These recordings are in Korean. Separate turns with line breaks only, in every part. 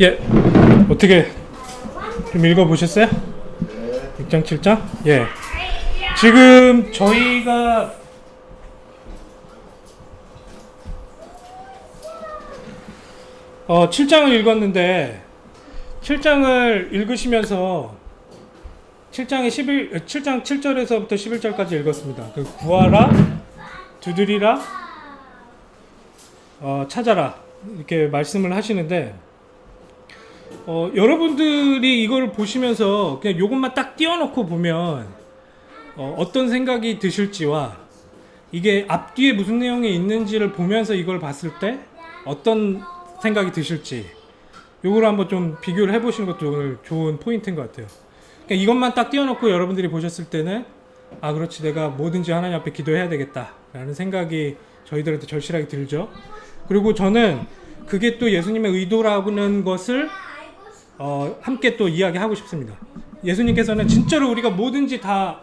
예, 어떻게 좀 읽어보셨어요? 6장, 7장? 예. 지금 저희가 어, 7장을 읽었는데 7장을 읽으시면서 7장 7절에서부터 11절까지 읽었습니다. 그 구하라, 두드리라, 찾아라 이렇게 말씀을 하시는데 여러분들이 이걸 보시면서 그냥 요것만 딱 띄워놓고 보면 어떤 생각이 드실지와 이게 앞뒤에 무슨 내용이 있는지를 보면서 이걸 봤을 때 어떤 생각이 드실지 요걸 한번 좀 비교를 해보시는 것도 오늘 좋은 포인트인 것 같아요. 그러니까 이것만 딱 띄워놓고 여러분들이 보셨을 때는 아 그렇지 내가 뭐든지 하나님 앞에 기도해야 되겠다 라는 생각이 저희들한테 절실하게 들죠. 그리고 저는 그게 또 예수님의 의도라는 것을 함께 또 이야기하고 싶습니다. 예수님께서는 진짜로 우리가 뭐든지 다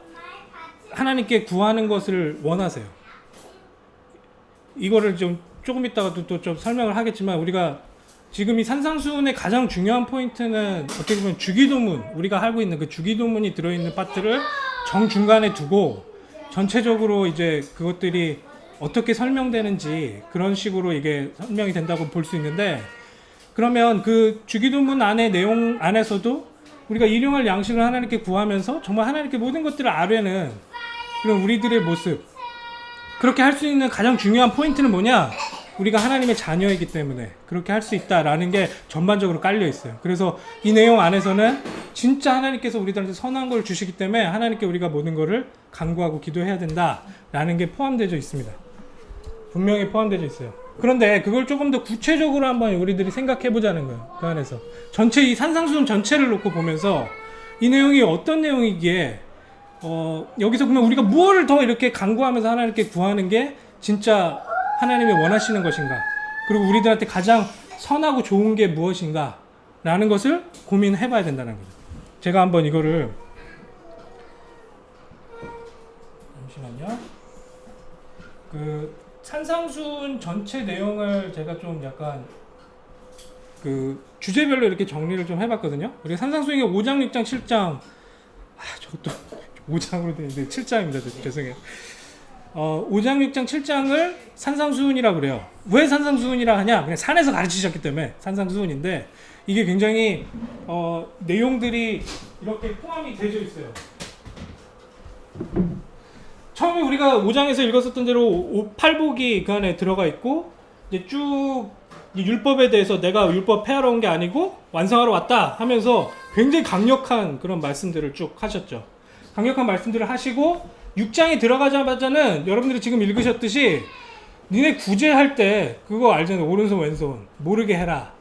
하나님께 구하는 것을 원하세요. 이거를 좀 조금 있다가도 또 좀 설명을 하겠지만 우리가 지금 이 산상수훈의 가장 중요한 포인트는 어떻게 보면 주기도문, 우리가 하고 있는 그 주기도문이 들어있는 파트를 정중간에 두고 전체적으로 이제 그것들이 어떻게 설명되는지 그런 식으로 이게 설명이 된다고 볼 수 있는데, 그러면 그 주기도문 안의 내용 안에서도 우리가 일용할 양식을 하나님께 구하면서 정말 하나님께 모든 것들을 아뢰는 그런 우리들의 모습, 그렇게 할 수 있는 가장 중요한 포인트는 뭐냐? 우리가 하나님의 자녀이기 때문에 그렇게 할 수 있다라는 게 전반적으로 깔려 있어요. 그래서 이 내용 안에서는 진짜 하나님께서 우리들한테 선한 걸 주시기 때문에 하나님께 우리가 모든 거를 간구하고 기도해야 된다라는 게 포함되어 있습니다. 분명히 포함되어 있어요. 그런데 그걸 조금 더 구체적으로 한번 우리들이 생각해 보자는 거예요. 그 안에서 전체 이 산상수훈 전체를 놓고 보면서 이 내용이 어떤 내용이기에 여기서 그러면 우리가 무엇을 더 이렇게 간구하면서 하나님께 구하는 게 진짜 하나님이 원하시는 것인가, 그리고 우리들한테 가장 선하고 좋은 게 무엇인가 라는 것을 고민해 봐야 된다는 거죠. 제가 한번 이거를 잠시만요. 그 산상수훈 전체 내용을 제가 좀 약간 그 주제별로 이렇게 정리를 좀 해봤거든요. 우리 산상수훈이 5장, 6장, 7장, 저것도 5장으로 되어 있는데 7장입니다. 죄송해요. 5장, 6장, 7장을 산상수훈이라고 그래요. 왜 산상수훈이라 하냐? 그냥 산에서 가르치셨기 때문에 산상수훈인데, 이게 굉장히 내용들이 이렇게 포함이 되어 있어요. 처음에 우리가 5장에서 읽었었던 대로 팔복이 그 안에 들어가 있고, 이제 쭉 율법에 대해서 내가 율법 폐하러 온 게 아니고 완성하러 왔다 하면서 굉장히 강력한 그런 말씀들을 쭉 하셨죠. 강력한 말씀들을 하시고 6장에 들어가자마자는 여러분들이 지금 읽으셨듯이 니네 구제할 때 그거 알잖아요. 오른손 왼손 모르게 해라.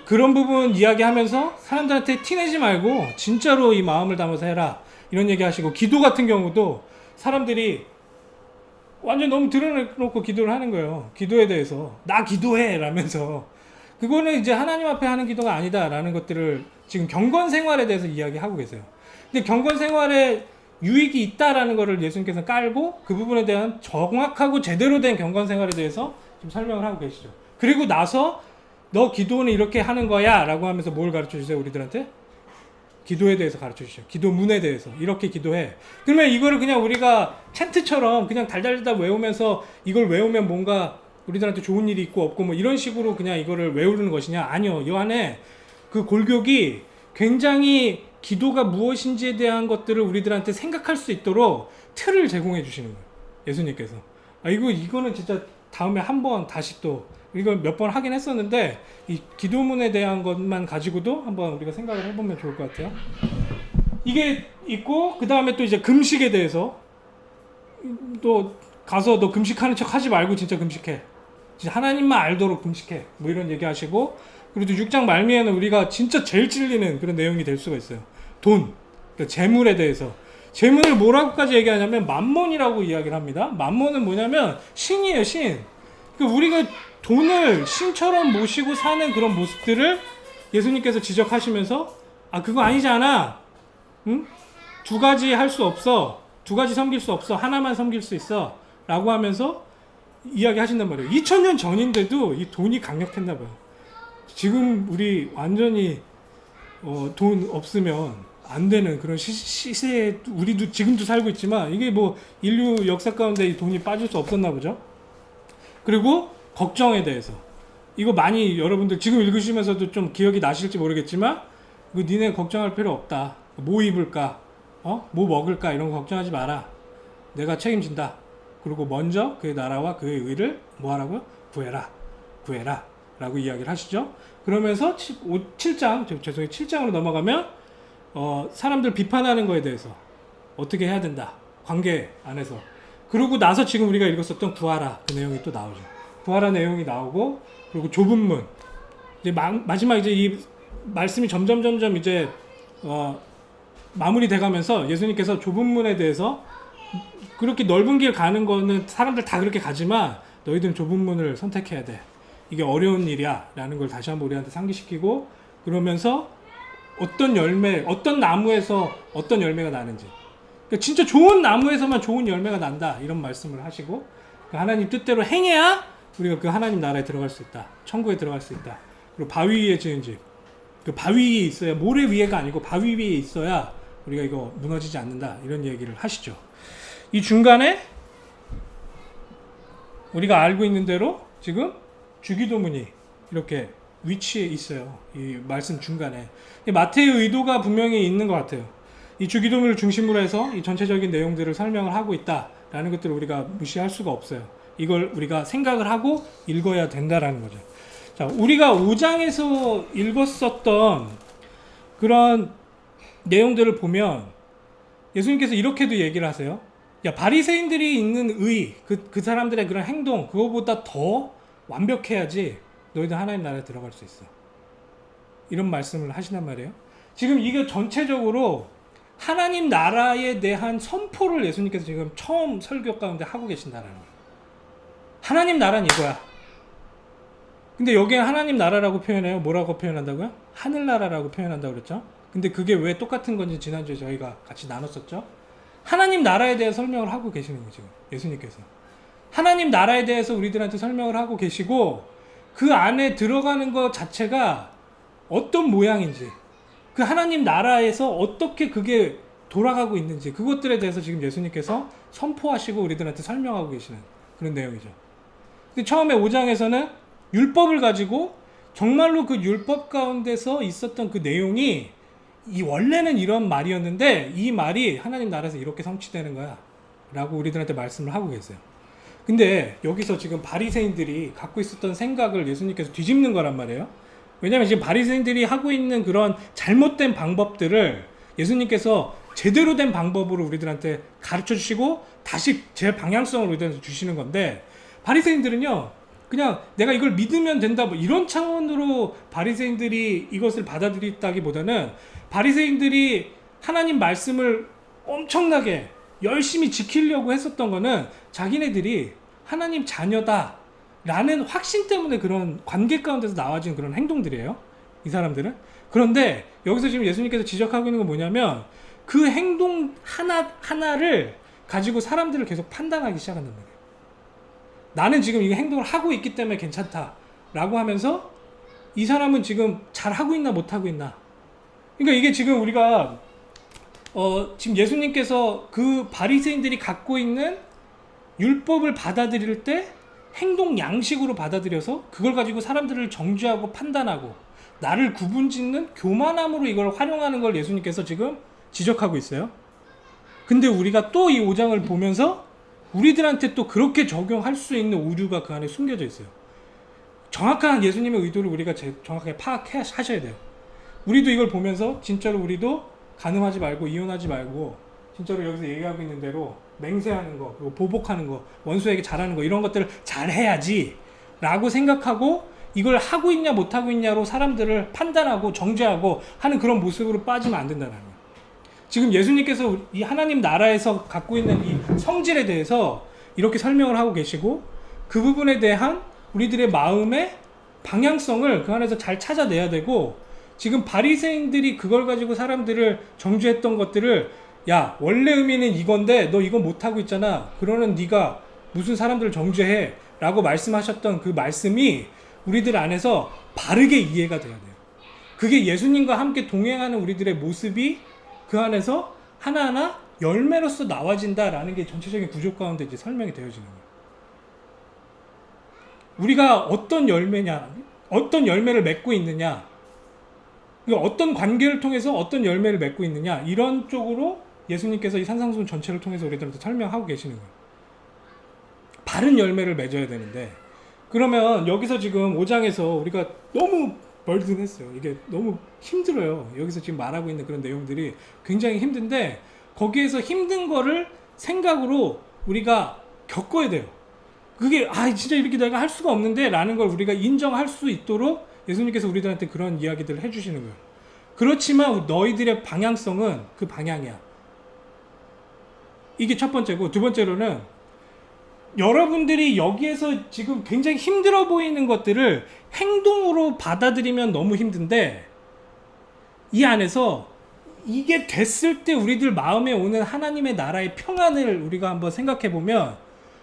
그런 부분 이야기하면서 사람들한테 티내지 말고 진짜로 이 마음을 담아서 해라, 이런 얘기 하시고, 기도 같은 경우도 사람들이 완전 너무 드러내놓고 기도를 하는 거예요. 기도에 대해서 나 기도해 라면서, 그거는 이제 하나님 앞에 하는 기도가 아니다 라는 것들을 지금 경건 생활에 대해서 이야기하고 계세요. 근데 경건 생활에 유익이 있다라는 것을 예수님께서 깔고 그 부분에 대한 정확하고 제대로 된 경건 생활에 대해서 지금 설명을 하고 계시죠. 그리고 나서 너 기도는 이렇게 하는 거야 라고 하면서 뭘 가르쳐 주세요? 우리들한테 기도에 대해서 가르쳐 주시죠. 기도문에 대해서 이렇게 기도해. 그러면 이거를 그냥 우리가 찬트처럼 그냥 달달달 외우면서 이걸 외우면 뭔가 우리들한테 좋은 일이 있고 없고 뭐 이런 식으로 그냥 이거를 외우는 것이냐? 아니요. 이 안에 그 골격이 굉장히 기도가 무엇인지에 대한 것들을 우리들한테 생각할 수 있도록 틀을 제공해 주시는 거예요. 예수님께서. 이거는 진짜 다음에 한번 다시 또 이거 몇 번 하긴 했었는데, 이 기도문에 대한 것만 가지고도 한번 우리가 생각을 해보면 좋을 것 같아요. 이게 있고, 그 다음에 또 이제 금식에 대해서 또 가서 너 금식하는 척 하지 말고 진짜 금식해. 진짜 하나님만 알도록 금식해. 뭐 이런 얘기 하시고, 그리고 6장 말미에는 우리가 진짜 제일 찔리는 그런 내용이 될 수가 있어요. 돈, 그러니까 재물에 대해서. 재물을 뭐라고까지 얘기하냐면 만몬이라고 이야기를 합니다. 만몬은 뭐냐면 신이에요, 신. 그러니까 우리가 돈을 신처럼 모시고 사는 그런 모습들을 예수님께서 지적하시면서 그거 아니잖아. 응? 두 가지 할 수 없어. 두 가지 섬길 수 없어. 하나만 섬길 수 있어. 라고 하면서 이야기하신단 말이에요. 2000년 전인데도 이 돈이 강력했나 봐요. 지금 우리 완전히 돈 없으면 안 되는 그런 시세에 우리도 지금도 살고 있지만 이게 뭐 인류 역사 가운데 이 돈이 빠질 수 없었나 보죠. 그리고 걱정에 대해서 이거 많이 여러분들 지금 읽으시면서도 좀 기억이 나실지 모르겠지만 이거 니네 걱정할 필요 없다. 뭐 입을까? 뭐 먹을까? 이런 거 걱정하지 마라. 내가 책임진다. 그리고 먼저 그의 나라와 그의 의를 뭐 하라고요? 구해라 라고 이야기를 하시죠. 그러면서 7장으로 넘어가면 사람들 비판하는 거에 대해서 어떻게 해야 된다. 관계 안에서. 그러고 나서 지금 우리가 읽었었던 구하라 그 내용이 또 나오죠. 구하라 내용이 나오고 그리고 좁은 문. 이제 마지막 이제 이 말씀이 점점 이제 마무리돼 가면서 예수님께서 좁은 문에 대해서 그렇게 넓은 길 가는 거는 사람들 다 그렇게 가지만 너희들은 좁은 문을 선택해야 돼. 이게 어려운 일이야 라는 걸 다시 한번 우리한테 상기시키고 그러면서 어떤 나무에서 어떤 열매가 나는지 그러니까 진짜 좋은 나무에서만 좋은 열매가 난다 이런 말씀을 하시고 그 하나님 뜻대로 행해야 우리가 그 하나님 나라에 들어갈 수 있다. 천국에 들어갈 수 있다. 그리고 바위 위에 지은 집. 그 바위 위에 있어야 모래 위에가 아니고 바위 위에 있어야 우리가 이거 무너지지 않는다 이런 얘기를 하시죠. 이 중간에 우리가 알고 있는 대로 지금 주기도문이 이렇게 위치에 있어요. 이 말씀 중간에 마태의 의도가 분명히 있는 것 같아요. 이 주기도문을 중심으로 해서 이 전체적인 내용들을 설명을 하고 있다라는 것들을 우리가 무시할 수가 없어요. 이걸 우리가 생각을 하고 읽어야 된다라는 거죠. 자, 우리가 5장에서 읽었었던 그런 내용들을 보면 예수님께서 이렇게도 얘기를 하세요. 야, 바리새인들이 있는 의, 그 사람들의 그런 행동, 그거보다 더 완벽해야지 너희들 하나님 나라에 들어갈 수 있어. 이런 말씀을 하시단 말이에요. 지금 이게 전체적으로 하나님 나라에 대한 선포를 예수님께서 지금 처음 설교 가운데 하고 계신다는 거예요. 하나님 나라는 이거야. 근데 여기에 하나님 나라라고 표현해요. 뭐라고 표현한다고요? 하늘나라라고 표현한다고 그랬죠. 근데 그게 왜 똑같은 건지 지난주에 저희가 같이 나눴었죠. 하나님 나라에 대해 설명을 하고 계시는 거예요. 지금 예수님께서 하나님 나라에 대해서 우리들한테 설명을 하고 계시고 그 안에 들어가는 것 자체가 어떤 모양인지 그 하나님 나라에서 어떻게 그게 돌아가고 있는지 그것들에 대해서 지금 예수님께서 선포하시고 우리들한테 설명하고 계시는 그런 내용이죠. 근데 처음에 5장에서는 율법을 가지고 정말로 그 율법 가운데서 있었던 그 내용이 이 원래는 이런 말이었는데 이 말이 하나님 나라에서 이렇게 성취되는 거야 라고 우리들한테 말씀을 하고 계세요. 근데 여기서 지금 바리새인들이 갖고 있었던 생각을 예수님께서 뒤집는 거란 말이에요. 왜냐하면 지금 바리새인들이 하고 있는 그런 잘못된 방법들을 예수님께서 제대로 된 방법으로 우리들한테 가르쳐 주시고 다시 제 방향성을 우리들한테 주시는 건데 바리새인들은요 그냥 내가 이걸 믿으면 된다 뭐 이런 차원으로 바리새인들이 이것을 받아들였다기보다는 바리새인들이 하나님 말씀을 엄청나게 열심히 지키려고 했었던 거는 자기네들이 하나님 자녀다 라는 확신 때문에 그런 관계 가운데서 나와진 그런 행동들이에요. 이 사람들은. 그런데 여기서 지금 예수님께서 지적하고 있는 건 뭐냐면 그 행동 하나를 가지고 사람들을 계속 판단하기 시작한단 말이에요. 나는 지금 이 행동을 하고 있기 때문에 괜찮다 라고 하면서 이 사람은 지금 잘하고 있나 못하고 있나. 그러니까 이게 지금 우리가 지금 예수님께서 그 바리새인들이 갖고 있는 율법을 받아들일 때 행동 양식으로 받아들여서 그걸 가지고 사람들을 정죄하고 판단하고 나를 구분짓는 교만함으로 이걸 활용하는 걸 예수님께서 지금 지적하고 있어요. 근데 우리가 또 이 5장을 보면서 우리들한테 또 그렇게 적용할 수 있는 오류가 그 안에 숨겨져 있어요. 정확한 예수님의 의도를 우리가 정확하게 파악하셔야 돼요. 우리도 이걸 보면서 진짜로 우리도 간음하지 말고 이혼하지 말고 진짜로 여기서 얘기하고 있는 대로 맹세하는 거 그리고 보복하는 거 원수에게 잘하는 거 이런 것들을 잘해야지 라고 생각하고 이걸 하고 있냐 못하고 있냐로 사람들을 판단하고 정죄하고 하는 그런 모습으로 빠지면 안 된다는 거예요. 지금 예수님께서 이 하나님 나라에서 갖고 있는 이 성질에 대해서 이렇게 설명을 하고 계시고 그 부분에 대한 우리들의 마음의 방향성을 그 안에서 잘 찾아내야 되고 지금 바리새인들이 그걸 가지고 사람들을 정죄했던 것들을 야 원래 의미는 이건데 너 이거 못하고 있잖아 그러는 네가 무슨 사람들을 정죄해 라고 말씀하셨던 그 말씀이 우리들 안에서 바르게 이해가 돼야 돼요. 그게 예수님과 함께 동행하는 우리들의 모습이 그 안에서 하나하나 열매로서 나와진다라는 게 전체적인 구조 가운데 이제 설명이 되어지는 거예요. 우리가 어떤 열매냐, 어떤 열매를 맺고 있느냐, 어떤 관계를 통해서 어떤 열매를 맺고 있느냐, 이런 쪽으로 예수님께서 이 산상수훈 전체를 통해서 우리들한테 설명하고 계시는 거예요. 바른 열매를 맺어야 되는데, 그러면 여기서 지금 5장에서 우리가 너무 벌든했어요. 이게 너무 힘들어요. 여기서 지금 말하고 있는 그런 내용들이 굉장히 힘든데, 거기에서 힘든 거를 생각으로 우리가 겪어야 돼요. 그게 진짜 이렇게 내가 할 수가 없는데 라는 걸 우리가 인정할 수 있도록 예수님께서 우리들한테 그런 이야기들을 해주시는 거예요. 그렇지만 너희들의 방향성은 그 방향이야. 이게 첫 번째고, 두 번째로는 여러분들이 여기에서 지금 굉장히 힘들어 보이는 것들을 행동으로 받아들이면 너무 힘든데, 이 안에서 이게 됐을 때 우리들 마음에 오는 하나님의 나라의 평안을 우리가 한번 생각해 보면,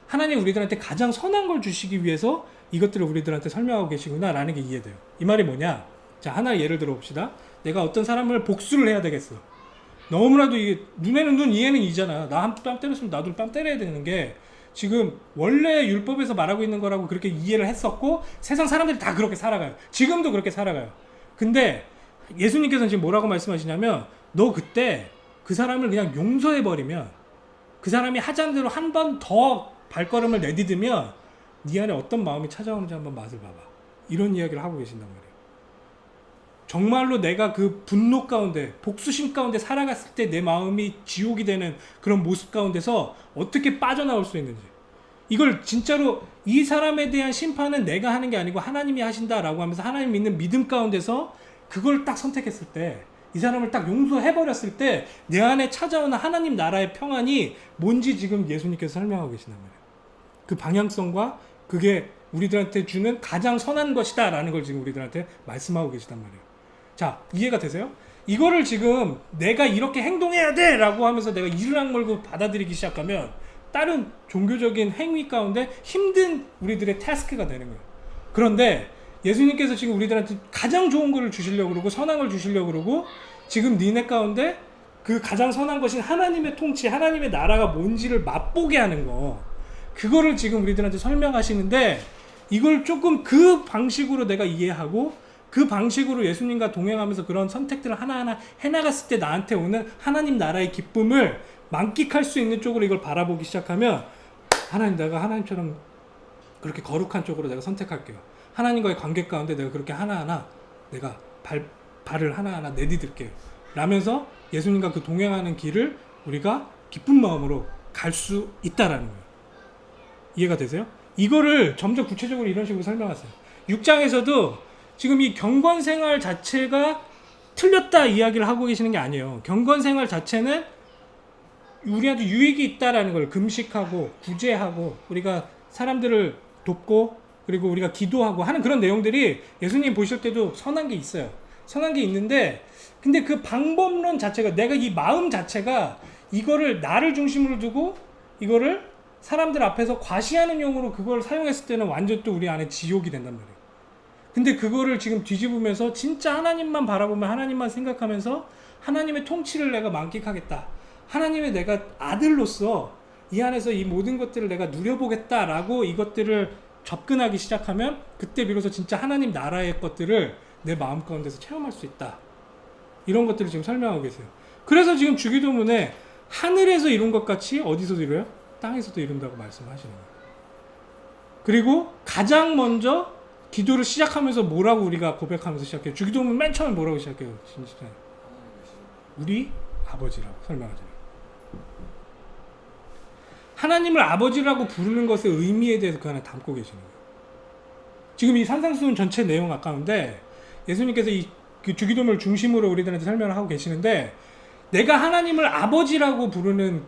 하나님 우리들한테 가장 선한 걸 주시기 위해서 이것들을 우리들한테 설명하고 계시구나 라는 게 이해돼요. 이 말이 뭐냐? 자, 하나 예를 들어 봅시다. 내가 어떤 사람을 복수를 해야 되겠어. 너무나도 이게 눈에는 눈, 이에는 이잖아. 나 한 뺨 때렸으면 나도 뺨 때려야 되는 게 지금 원래 율법에서 말하고 있는 거라고 그렇게 이해를 했었고, 세상 사람들이 다 그렇게 살아가요. 지금도 그렇게 살아가요. 근데 예수님께서는 지금 뭐라고 말씀하시냐면, 너 그때 그 사람을 그냥 용서해버리면, 그 사람이 하자는 대로 한 번 더 발걸음을 내디디면 네 안에 어떤 마음이 찾아오는지 한번 맛을 봐봐. 이런 이야기를 하고 계신단 말이에요. 정말로 내가 그 분노 가운데, 복수심 가운데 살아갔을 때 내 마음이 지옥이 되는 그런 모습 가운데서 어떻게 빠져나올 수 있는지, 이걸 진짜로 이 사람에 대한 심판은 내가 하는 게 아니고 하나님이 하신다라고 하면서 하나님 믿는 믿음 가운데서 그걸 딱 선택했을 때, 이 사람을 딱 용서해버렸을 때 내 안에 찾아오는 하나님 나라의 평안이 뭔지 지금 예수님께서 설명하고 계신단 말이에요. 그 방향성과 그게 우리들한테 주는 가장 선한 것이다 라는 걸 지금 우리들한테 말씀하고 계시단 말이에요. 자, 이해가 되세요? 이거를 지금 내가 이렇게 행동해야 돼 라고 하면서 내가 이를 악물고 받아들이기 시작하면 다른 종교적인 행위 가운데 힘든 우리들의 태스크가 되는 거예요. 그런데 예수님께서 지금 우리들한테 가장 좋은 걸 주시려고 그러고, 선한 걸 주시려고 그러고, 지금 니네 가운데 그 가장 선한 것인 하나님의 통치, 하나님의 나라가 뭔지를 맛보게 하는 거, 그거를 지금 우리들한테 설명하시는데, 이걸 조금 그 방식으로 내가 이해하고 그 방식으로 예수님과 동행하면서 그런 선택들을 하나하나 해나갔을 때 나한테 오는 하나님 나라의 기쁨을 만끽할 수 있는 쪽으로 이걸 바라보기 시작하면, 하나님, 내가 하나님처럼 그렇게 거룩한 쪽으로 내가 선택할게요. 하나님과의 관계 가운데 내가 그렇게 하나하나 내가 발을 하나하나 내디딜게요 라면서 예수님과 그 동행하는 길을 우리가 기쁜 마음으로 갈 수 있다라는 거예요. 이해가 되세요? 이거를 점점 구체적으로 이런 식으로 설명하세요. 6장에서도 지금 이 경건생활 자체가 틀렸다 이야기를 하고 계시는 게 아니에요. 경건생활 자체는 우리한테 유익이 있다라는 걸, 금식하고 구제하고 우리가 사람들을 돕고 그리고 우리가 기도하고 하는 그런 내용들이 예수님 보실 때도 선한 게 있어요. 선한 게 있는데, 근데 그 방법론 자체가, 내가 이 마음 자체가 이거를 나를 중심으로 두고 이거를 사람들 앞에서 과시하는 용으로 그걸 사용했을 때는 완전 또 우리 안에 지옥이 된단 말이에요. 근데 그거를 지금 뒤집으면서 진짜 하나님만 바라보면, 하나님만 생각하면서 하나님의 통치를 내가 만끽하겠다, 하나님의 내가 아들로서 이 안에서 이 모든 것들을 내가 누려보겠다라고 이것들을 접근하기 시작하면, 그때 비로소 진짜 하나님 나라의 것들을 내 마음 가운데서 체험할 수 있다. 이런 것들을 지금 설명하고 계세요. 그래서 지금 주기도문에 하늘에서 이룬 것 같이 어디서도 이루어요? 땅에서도 이룬다고 말씀하시는 거예요. 그리고 가장 먼저 기도를 시작하면서 뭐라고 우리가 고백하면서 시작해요? 주기도문 맨 처음에 뭐라고 시작해요? 진짜 우리 아버지라고 설명하잖아요. 하나님을 아버지라고 부르는 것의 의미에 대해서 그 안에 담고 계시는 거예요. 지금 이 산상수훈 전체 내용 가까운데 예수님께서 그 주기도문을 중심으로 우리들한테 설명을 하고 계시는데, 내가 하나님을 아버지라고 부르는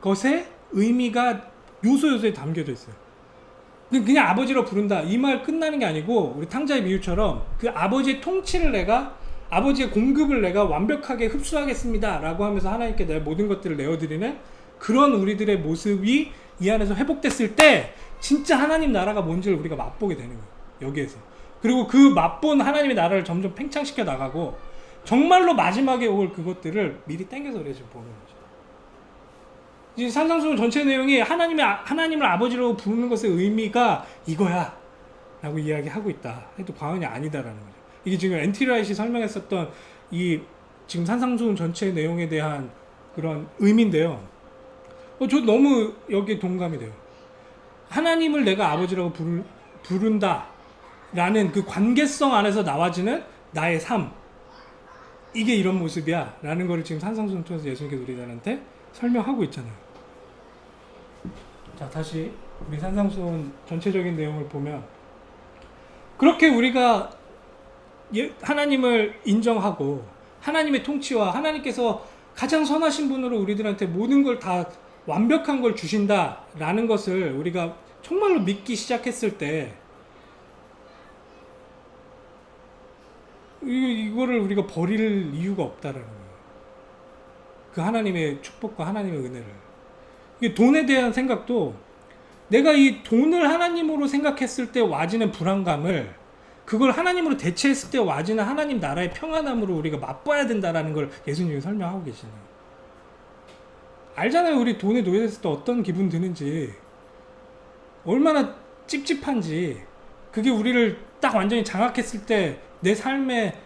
것의 의미가 요소요소에 담겨져 있어요. 그냥 아버지로 부른다 이 말 끝나는 게 아니고, 우리 탕자의 비유처럼 그 아버지의 통치를 내가, 아버지의 공급을 내가 완벽하게 흡수하겠습니다 라고 하면서 하나님께 내 모든 것들을 내어드리는 그런 우리들의 모습이 이 안에서 회복됐을 때 진짜 하나님 나라가 뭔지를 우리가 맛보게 되는 거예요. 여기에서. 그리고 그 맛본 하나님의 나라를 점점 팽창시켜 나가고 정말로 마지막에 올 그것들을 미리 땡겨서 우리가 지금 보는 거죠. 이제 산상수훈 전체 내용이 하나님을 아버지로 부르는 것의 의미가 이거야 라고 이야기하고 있다 해도 과언이 아니다라는 거죠. 이게 지금 엔티 라이트이 설명했었던 이 지금 산상수훈 전체 내용에 대한 그런 의미인데요. 저 너무 여기에 동감이 돼요. 하나님을 내가 아버지라고 부른다 라는 그 관계성 안에서 나와지는 나의 삶, 이게 이런 모습이야 라는 거를 지금 산상수훈 통해서 예수님께서 우리들한테 설명하고 있잖아요. 자, 다시 우리 산상수훈 전체적인 내용을 보면 그렇게 우리가 하나님을 인정하고 하나님의 통치와 하나님께서 가장 선하신 분으로 우리들한테 모든 걸 다 완벽한 걸 주신다라는 것을 우리가 정말로 믿기 시작했을 때 이거를 우리가 버릴 이유가 없다라는 거예요. 그 하나님의 축복과 하나님의 은혜를. 이게 돈에 대한 생각도 내가 이 돈을 하나님으로 생각했을 때 와지는 불안감을 그걸 하나님으로 대체했을 때 와지는 하나님 나라의 평안함으로 우리가 맛봐야 된다라는 걸 예수님이 설명하고 계시네요. 알잖아요. 우리 돈에 노예됐을 때 어떤 기분 드는지, 얼마나 찝찝한지. 그게 우리를 딱 완전히 장악했을 때 내 삶의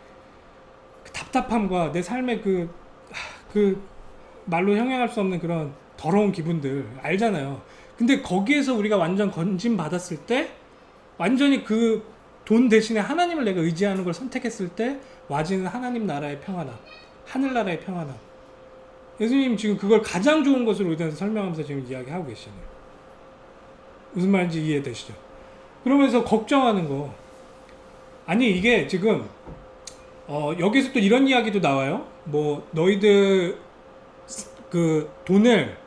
그 답답함과 내 삶의 그 말로 형용할 수 없는 그런 더러운 기분들 알잖아요. 근데 거기에서 우리가 완전 건진 받았을 때 완전히 그 돈 대신에 하나님을 내가 의지하는 걸 선택했을 때 와지는 하나님 나라의 평안함, 하늘나라의 평안함. 예수님 지금 그걸 가장 좋은 것으로 우리한테 설명하면서 지금 이야기하고 계시네요. 무슨 말인지 이해되시죠? 그러면서 걱정하는 거. 아니 이게 지금 여기서 또 이런 이야기도 나와요. 뭐 너희들 그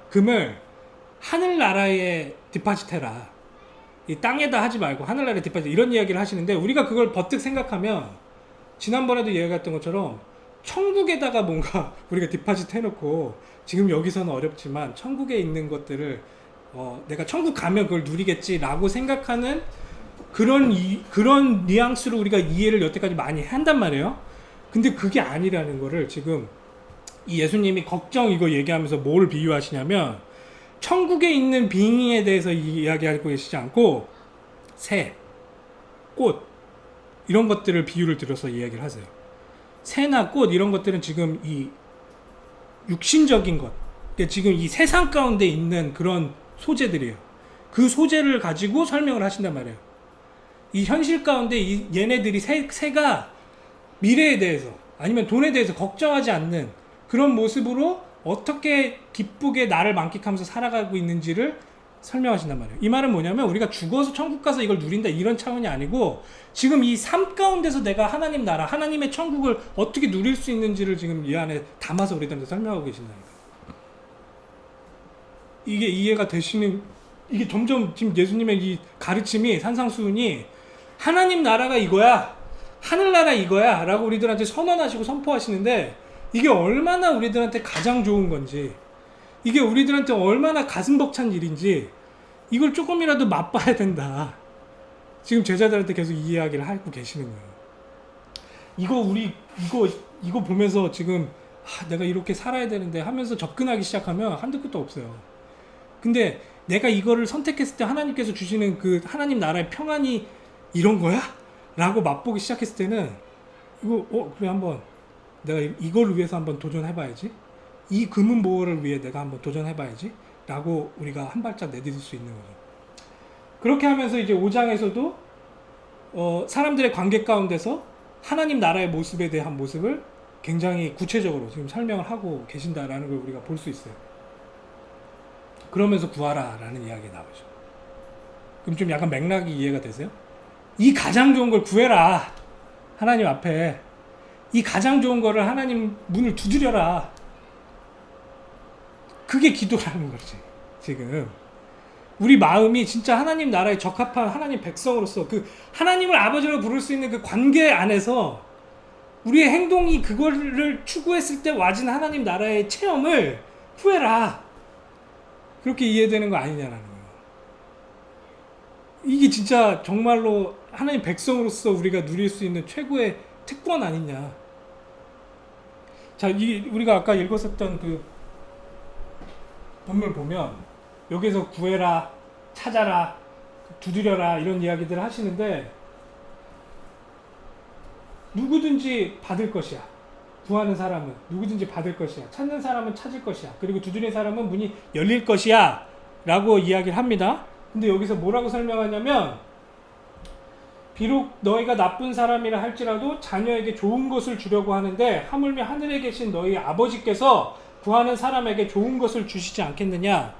금을 하늘나라에 디파짓해라. 이 땅에다 하지 말고 하늘나라에 디파짓, 이런 이야기를 하시는데 우리가 그걸 버뜩 생각하면 지난번에도 이야기했던 것처럼 천국에다가 뭔가 우리가 디파짓 해놓고 지금 여기서는 어렵지만 천국에 있는 것들을 내가 천국 가면 그걸 누리겠지라고 생각하는 그런 뉘앙스로 우리가 이해를 여태까지 많이 한단 말이에요. 근데 그게 아니라는 거를 지금 이 예수님이 걱정 이거 얘기하면서 뭘 비유하시냐면 천국에 있는 빙의에 대해서 이야기하고 계시지 않고 새, 꽃 이런 것들을 비유를 들어서 이야기를 하세요. 새나 꽃 이런 것들은 지금 이 육신적인 것, 그러니까 지금 이 세상 가운데 있는 그런 소재들이에요. 그 소재를 가지고 설명을 하신단 말이에요. 이 현실 가운데 얘네들이 새가 미래에 대해서 아니면 돈에 대해서 걱정하지 않는 그런 모습으로 어떻게 기쁘게 나를 만끽하면서 살아가고 있는지를 설명하신단 말이에요. 이 말은 뭐냐면 우리가 죽어서 천국 가서 이걸 누린다 이런 차원이 아니고 지금 이 삶 가운데서 내가 하나님 나라, 하나님의 천국을 어떻게 누릴 수 있는지를 지금 이 안에 담아서 우리들한테 설명하고 계신다니까. 이게 이해가 되시는, 이게 점점 지금 예수님의 이 가르침이 산상수훈이 하나님 나라가 이거야, 하늘나라 이거야 라고 우리들한테 선언하시고 선포하시는데 이게 얼마나 우리들한테 가장 좋은 건지, 이게 우리들한테 얼마나 가슴 벅찬 일인지 이걸 조금이라도 맛봐야 된다. 지금 제자들한테 계속 이 이야기를 하고 계시는 거예요. 이거 보면서 지금 내가 이렇게 살아야 되는데 하면서 접근하기 시작하면 한두 끝도 없어요. 근데 내가 이거를 선택했을 때 하나님께서 주시는 그 하나님 나라의 평안이 이런 거야? 라고 맛보기 시작했을 때는 그래 한번 내가 이걸 위해서 한번 도전해봐야지, 이 금은 보호를 위해 내가 한번 도전해봐야지 라고 우리가 한 발짝 내딛을 수 있는 거죠. 그렇게 하면서 이제 5장에서도 사람들의 관계 가운데서 하나님 나라의 모습에 대한 모습을 굉장히 구체적으로 지금 설명을 하고 계신다라는 걸 우리가 볼 수 있어요. 그러면서 구하라 라는 이야기가 나오죠. 그럼 좀 약간 맥락이 이해가 되세요? 이 가장 좋은 걸 구해라. 하나님 앞에 이 가장 좋은 거를 하나님 문을 두드려라. 그게 기도라는 거지. 지금 우리 마음이 진짜 하나님 나라에 적합한 하나님 백성으로서 그 하나님을 아버지로 부를 수 있는 그 관계 안에서 우리의 행동이 그거를 추구했을 때 와진 하나님 나라의 체험을 구해라. 그렇게 이해되는 거 아니냐라는 거예요. 이게 진짜 정말로 하나님 백성으로서 우리가 누릴 수 있는 최고의 특권 아니냐. 자, 우리가 아까 읽었었던 그 본문 보면 여기서 구해라, 찾아라, 두드려라 이런 이야기들을 하시는데 누구든지 받을 것이야. 구하는 사람은 누구든지 받을 것이야. 찾는 사람은 찾을 것이야. 그리고 두드리는 사람은 문이 열릴 것이야 라고 이야기를 합니다. 근데 여기서 뭐라고 설명하냐면 비록 너희가 나쁜 사람이라 할지라도 자녀에게 좋은 것을 주려고 하는데 하물며 하늘에 계신 너희 아버지께서 구하는 사람에게 좋은 것을 주시지 않겠느냐.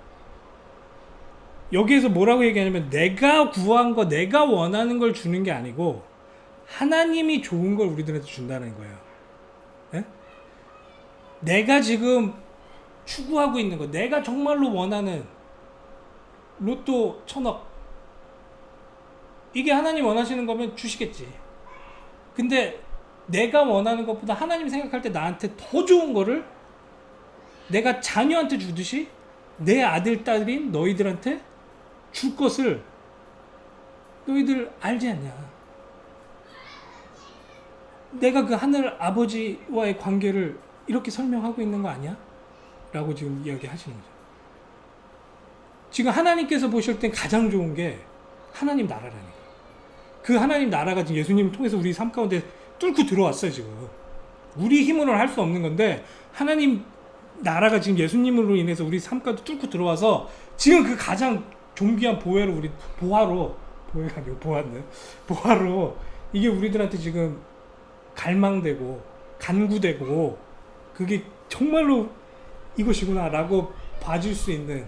여기에서 뭐라고 얘기하냐면 내가 구한 거, 내가 원하는 걸 주는 게 아니고 하나님이 좋은 걸 우리들한테 준다는 거예요. 네? 내가 지금 추구하고 있는 거, 내가 정말로 원하는 로또 1000억, 이게 하나님 원하시는 거면 주시겠지. 근데 내가 원하는 것보다 하나님 생각할 때 나한테 더 좋은 거를 내가 자녀한테 주듯이 내 아들, 딸인 너희들한테 줄 것을 너희들 알지 않냐. 내가 그 하늘 아버지와의 관계를 이렇게 설명하고 있는 거 아니야? 라고 지금 이야기하시는 거죠. 지금 하나님께서 보실 땐 가장 좋은 게 하나님 나라라니까. 그 하나님 나라가 지금 예수님을 통해서 우리 삶 가운데 뚫고 들어왔어요. 지금 우리 힘으로는 할 수 없는 건데 하나님 나라가 지금 예수님으로 인해서 우리 삶 가운데 뚫고 들어와서 지금 그 가장 존귀한 보혜로 우리 보화로, 보혜가 아니고 보화로 이게 우리들한테 지금 갈망되고 간구되고 그게 정말로 이것이구나 라고 봐줄 수 있는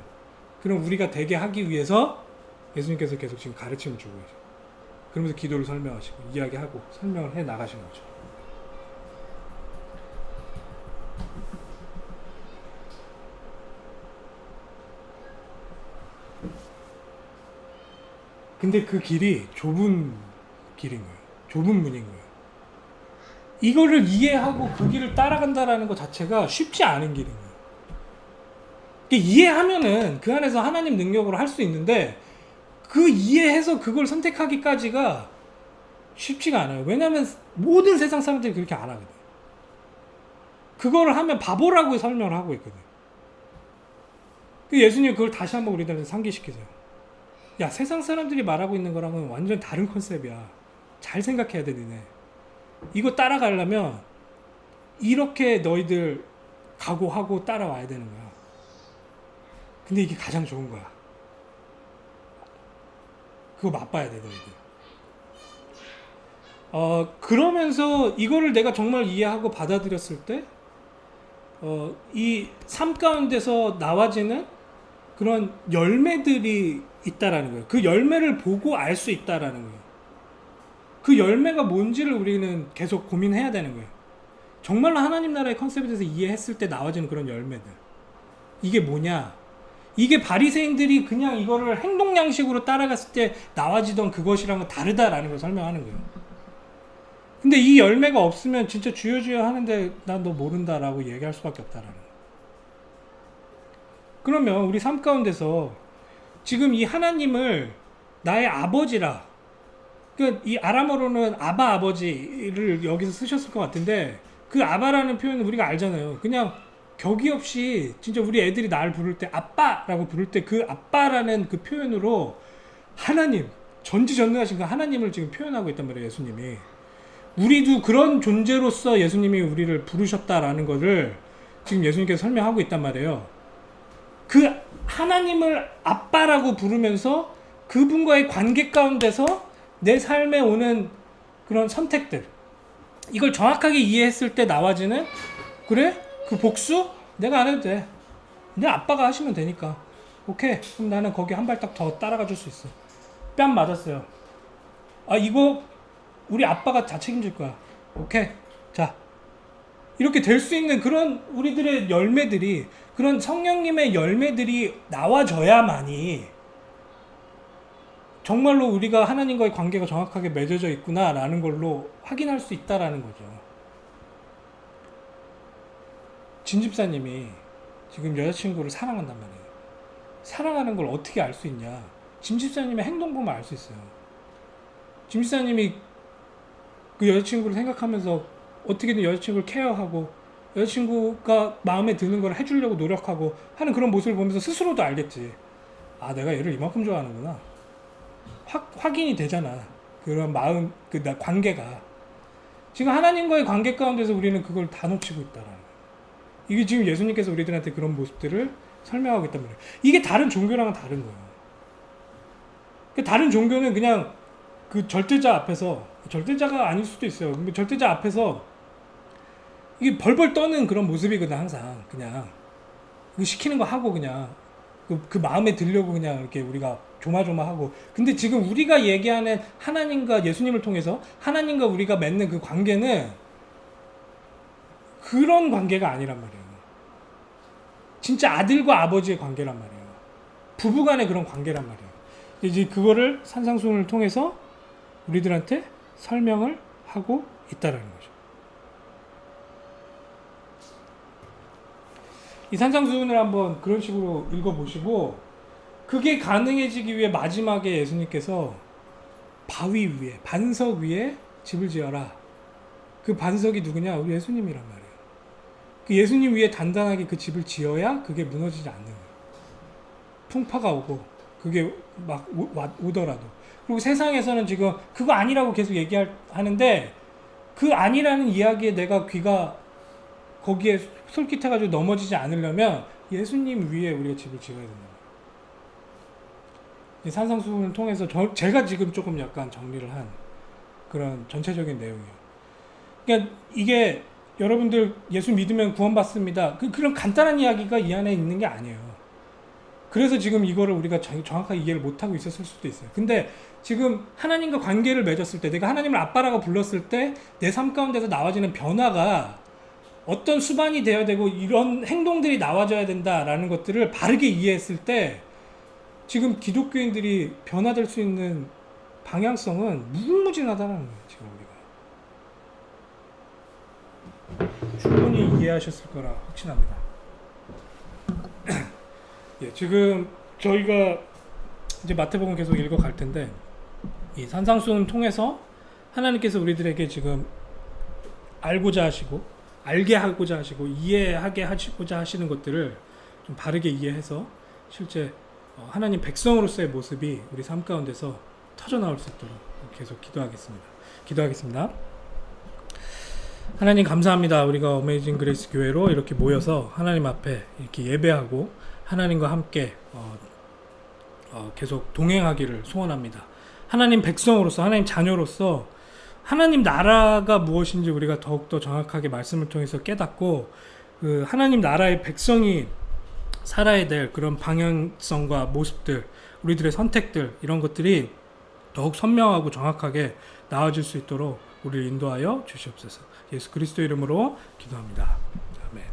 그런 우리가 되게 하기 위해서 예수님께서 계속 지금 가르침을 주고 계세요. 그러면서 기도를 설명하시고 이야기하고 설명을 해 나가시는 거죠. 근데 그 길이 좁은 길인 거예요. 좁은 문인 거예요. 이거를 이해하고 그 길을 따라간다라는 것 자체가 쉽지 않은 길인 거예요. 이해하면은 그 안에서 하나님 능력으로 할 수 있는데 그 이해해서 그걸 선택하기까지가 쉽지가 않아요. 왜냐하면 모든 세상 사람들이 그렇게 안 하거든. 그거를 하면 바보라고 설명을 하고 있거든. 예수님 그걸 다시 한번 우리들한테 상기시키세요. 야, 세상 사람들이 말하고 있는 거랑은 완전 다른 컨셉이야. 잘 생각해야 돼, 니네. 이거 따라가려면 이렇게 너희들 각오하고 따라와야 되는 거야. 근데 이게 가장 좋은 거야. 그거 맛봐야 돼, 너희들. 그러면서 이거를 내가 정말 이해하고 받아들였을 때, 이 삶 가운데서 나와지는 그런 열매들이 있다라는 거예요. 그 열매를 보고 알 수 있다라는 거예요. 그 열매가 뭔지를 우리는 계속 고민해야 되는 거예요. 정말로 하나님 나라의 컨셉에 대해서 이해했을 때 나와지는 그런 열매들. 이게 뭐냐? 이게 바리새인들이 그냥 이거를 행동 양식으로 따라갔을 때 나와지던 그것이랑은 다르다라는 걸 설명하는 거예요. 근데 이 열매가 없으면 진짜 주여 주여 하는데 난 너 모른다라고 얘기할 수밖에 없다라는 거예요. 그러면 우리 삶 가운데서 지금 이 하나님을 나의 아버지라, 그러니까 이 아람어로는 아바 아버지를 여기서 쓰셨을 것 같은데 그 아바라는 표현은 우리가 알잖아요. 그냥 격이 없이 진짜 우리 애들이 나를 부를 때 아빠라고 부를 때 그 아빠라는 그 표현으로 하나님, 전지전능하신 그 하나님을 지금 표현하고 있단 말이에요. 예수님이. 우리도 그런 존재로서 예수님이 우리를 부르셨다라는 것을 지금 예수님께서 설명하고 있단 말이에요. 그 하나님을 아빠라고 부르면서 그분과의 관계 가운데서 내 삶에 오는 그런 선택들, 이걸 정확하게 이해했을 때 나와지는, 그래? 그 복수? 내가 안 해도 돼. 내 아빠가 하시면 되니까. 오케이. 그럼 나는 거기 한 발짝 더 따라가 줄 수 있어. 뺨 맞았어요. 아, 이거 우리 아빠가 다 책임질 거야. 오케이. 자, 이렇게 될 수 있는 그런 우리들의 열매들이, 그런 성령님의 열매들이 나와져야만이 정말로 우리가 하나님과의 관계가 정확하게 맺어져 있구나라는 걸로 확인할 수 있다라는 거죠. 진 집사님이 지금 여자친구를 사랑한단 말이에요. 사랑하는 걸 어떻게 알 수 있냐? 진 집사님의 행동 보면 알 수 있어요. 김 지사님이 그 여자친구를 생각하면서 어떻게든 여자친구를 케어하고 여자친구가 마음에 드는 걸 해주려고 노력하고 하는 그런 모습을 보면서 스스로도 알겠지. 아, 내가 얘를 이만큼 좋아하는구나. 확인이 되잖아. 그런 마음, 관계가. 지금 하나님과의 관계 가운데서 우리는 그걸 다 놓치고 있다라는 거예요. 이게 지금 예수님께서 우리들한테 그런 모습들을 설명하고 있단 말이에요. 이게 다른 종교랑은 다른 거예요. 다른 종교는 그냥 그 절대자 앞에서, 절대자가 아닐 수도 있어요. 근데 절대자 앞에서 이게 벌벌 떠는 그런 모습이거든, 항상. 그냥 시키는 거 하고 그냥 그 마음에 들려고 그냥 이렇게 우리가 조마조마하고. 근데 지금 우리가 얘기하는 하나님과 예수님을 통해서 하나님과 우리가 맺는 그 관계는 그런 관계가 아니란 말이에요. 진짜 아들과 아버지의 관계란 말이에요. 부부간의 그런 관계란 말이에요. 이제 그거를 산상수훈을 통해서 우리들한테 설명을 하고 있다라는 거죠. 이 산상수훈을 한번 그런 식으로 읽어보시고, 그게 가능해지기 위해 마지막에 예수님께서 바위 위에, 반석 위에 집을 지어라. 그 반석이 누구냐? 우리 예수님이란 말이에요. 그 예수님 위에 단단하게 그 집을 지어야 그게 무너지지 않는 거예요. 풍파가 오고 그게 막 오더라도. 그리고 세상에서는 지금 그거 아니라고 계속 얘기하는데, 그 아니라는 이야기에 내가 귀가 거기에 솔깃해가지고 넘어지지 않으려면 예수님 위에 우리가 집을 지어야 된다. 이 산상수훈을 통해서 제가 지금 조금 약간 정리를 한 그런 전체적인 내용이에요. 그러니까 이게 여러분들 예수 믿으면 구원받습니다. 그런 간단한 이야기가 이 안에 있는 게 아니에요. 그래서 지금 이거를 우리가 정확하게 이해를 못하고 있었을 수도 있어요. 근데 지금 하나님과 관계를 맺었을 때, 내가 하나님을 아빠라고 불렀을 때 내 삶 가운데서 나와지는 변화가 어떤 수반이 되어야 되고 이런 행동들이 나와줘야 된다라는 것들을 바르게 이해했을 때 지금 기독교인들이 변화될 수 있는 방향성은 무궁무진하다는 거예요. 지금 우리가 충분히 이해하셨을 거라 확신합니다. 예, 지금 저희가 이제 마태복음 계속 읽어갈 텐데, 이 산상수훈을 통해서 하나님께서 우리들에게 지금 알고자 하시고 알게 하고자 하시고 이해하게 하시고자 하시는 것들을 좀 바르게 이해해서 실제 하나님 백성으로서의 모습이 우리 삶 가운데서 터져나올 수 있도록 계속 기도하겠습니다. 하나님 감사합니다. 우리가 어메이징 그레이스 교회로 이렇게 모여서 하나님 앞에 이렇게 예배하고 하나님과 함께 계속 동행하기를 소원합니다. 하나님 백성으로서, 하나님 자녀로서 하나님 나라가 무엇인지 우리가 더욱더 정확하게 말씀을 통해서 깨닫고, 그 하나님 나라의 백성이 살아야 될 그런 방향성과 모습들, 우리들의 선택들, 이런 것들이 더욱 선명하고 정확하게 나아질 수 있도록 우리를 인도하여 주시옵소서. 예수 그리스도 이름으로 기도합니다. 아멘.